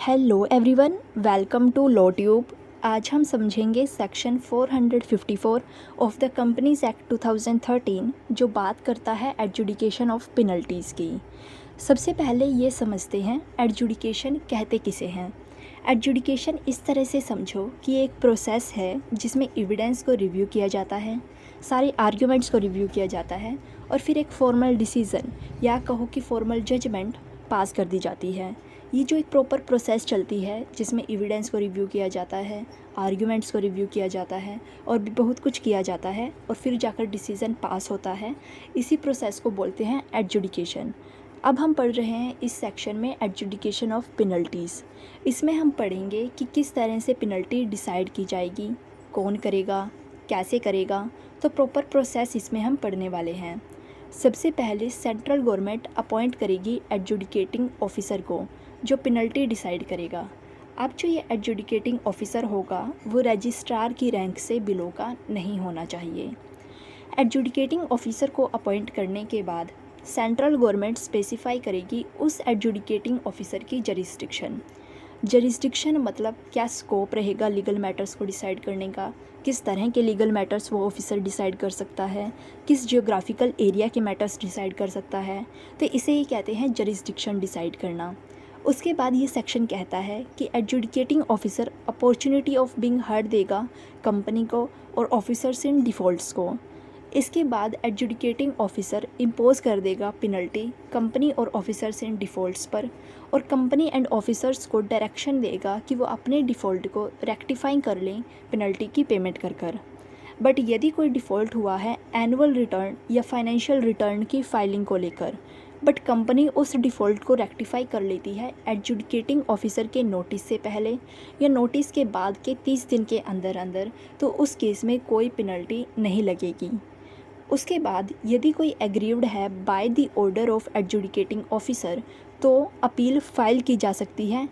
Hello everyone, welcome to law tube. आज हम समझेंगे section 454 of the companies act 2013 जो बात करता है एडजुडिकेशन ऑफ पेनल्टीज़ की। सबसे पहले ये समझते हैं एडजुडिकेशन कहते किसे हैं। एडजुडिकेशन इस तरह से समझो कि एक प्रोसेस है जिसमें एविडेंस को रिव्यू किया जाता है, सारे आर्ग्यूमेंट्स को रिव्यू किया जाता है और फिर एक फॉर्मल डिसीज़न या कहो कि फॉर्मल जजमेंट पास कर दी जाती है। ये जो एक प्रॉपर प्रोसेस चलती है जिसमें एविडेंस को रिव्यू किया जाता है, आर्ग्यूमेंट्स को रिव्यू किया जाता है और भी बहुत कुछ किया जाता है और फिर जाकर डिसीज़न पास होता है, इसी प्रोसेस को बोलते हैं एडजुडिकेशन। अब हम पढ़ रहे हैं इस सेक्शन में एडजुडिकेशन ऑफ पेनल्टीज़। इसमें हम पढ़ेंगे कि किस तरह से पेनल्टी डिसाइड की जाएगी, कौन करेगा, कैसे करेगा। तो प्रॉपर प्रोसेस इसमें हम पढ़ने वाले हैं। सबसे पहले सेंट्रल गवर्नमेंट अपॉइंट करेगी एडजुडिकेटिंग ऑफिसर को जो पेनल्टी डिसाइड करेगा। अब जो ये एडजुडिकेटिंग ऑफिसर होगा वो रजिस्ट्रार की रैंक से बिलो का नहीं होना चाहिए। एडजुडिकेटिंग ऑफिसर को अपॉइंट करने के बाद सेंट्रल गवर्नमेंट स्पेसिफाई करेगी उस एडजुडिकेटिंग ऑफिसर की जरिस्डिक्शन मतलब क्या स्कोप रहेगा लीगल मैटर्स को डिसाइड करने का, किस तरह के लीगल मैटर्स वो ऑफिसर डिसाइड कर सकता है, किस जियोग्राफिकल एरिया के मैटर्स डिसाइड कर सकता है। तो इसे ही कहते हैं जरिस्डिक्शन डिसाइड करना। उसके बाद ये सेक्शन कहता है कि adjudicating officer opportunity of being heard देगा कंपनी को और ऑफिसर्स इन डिफ़ॉल्ट्स को। इसके बाद एडजुडिकेटिंग ऑफिसर इम्पोज कर देगा पेनल्टी कंपनी और ऑफिसर्स इन डिफ़ॉल्ट्स पर और कंपनी एंड ऑफिसर्स को डायरेक्शन देगा कि वो अपने डिफ़ॉल्ट को रेक्टिफाई कर लें पेनल्टी की पेमेंट कर। बट यदि कोई डिफ़ॉल्ट हुआ है एनुअल रिटर्न या फाइनेंशियल रिटर्न की फाइलिंग को लेकर, बट कंपनी उस डिफ़ॉल्ट को रेक्टिफाई कर लेती है एडजुडिकेटिंग ऑफिसर के नोटिस से पहले या नोटिस के बाद के 30 दिन के अंदर, तो उस केस में कोई पेनल्टी नहीं लगेगी। उसके बाद यदि एग्रीव्ड एग्रीव्ड है by the order of adjudicating officer तो अपील फाइल की जा सकती है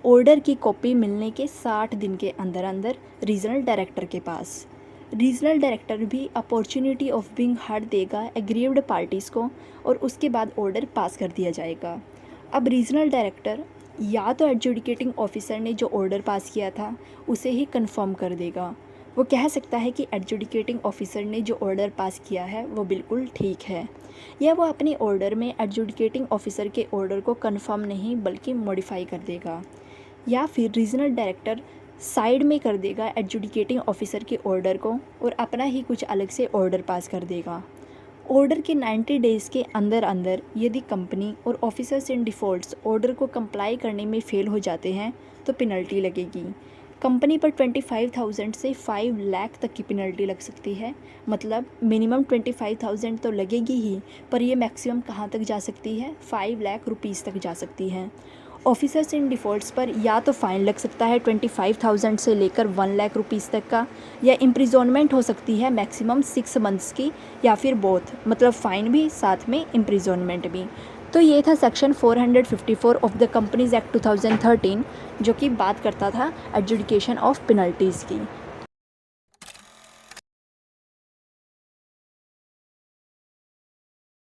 ऑर्डर की कॉपी मिलने के 60 दिन के अंदर रीजनल डायरेक्टर के पास। रीजनल डायरेक्टर भी अपॉर्चुनिटी ऑफ बिंग हर्ड देगा एग्रीव्ड पार्टीज़ को और उसके बाद ऑर्डर पास कर दिया जाएगा। अब रीजनल डायरेक्टर या तो एडजुडिकेटिंग ऑफिसर ने जो ऑर्डर पास किया था उसे ही कंफर्म कर देगा। वो कह सकता है कि एडजुडिकेटिंग ऑफिसर ने जो ऑर्डर पास किया है वो बिल्कुल ठीक है, या वो अपने ऑर्डर में एडजुडिकेटिंग ऑफिसर के ऑर्डर को कंफर्म नहीं बल्कि मॉडिफाई कर देगा, या फिर रीजनल डायरेक्टर साइड में कर देगा एडजुडिकेटिंग ऑफिसर के ऑर्डर को और अपना ही कुछ अलग से ऑर्डर पास कर देगा। ऑर्डर के 90 डेज़ के अंदर यदि कंपनी और ऑफिसर्स इन डिफ़ॉल्ट्स ऑर्डर को कंप्लाई करने में फ़ेल हो जाते हैं तो पेनल्टी लगेगी। कंपनी पर 25,000 से 5 लाख तक की पेनल्टी लग सकती है। मतलब मिनिमम 25,000 तो लगेगी ही, पर ये मैक्सिमम कहाँ तक जा सकती है, 5 लाख रुपीज़ तक जा सकती है। ऑफिसर्स इन डिफ़ॉल्ट्स पर या तो फ़ाइन लग सकता है 25,000 से लेकर 1 लाख रुपीज़ तक का, या इम्प्रिजोनमेंट हो सकती है मैक्सिमम 6 मंथ्स की, या फिर बोथ, मतलब फ़ाइन भी साथ में इम्प्रिजोनमेंट भी। तो ये था section 454 of the companies act 2013 जो कि बात करता था एडजुडिकेशन ऑफ पेनल्टीज़ की।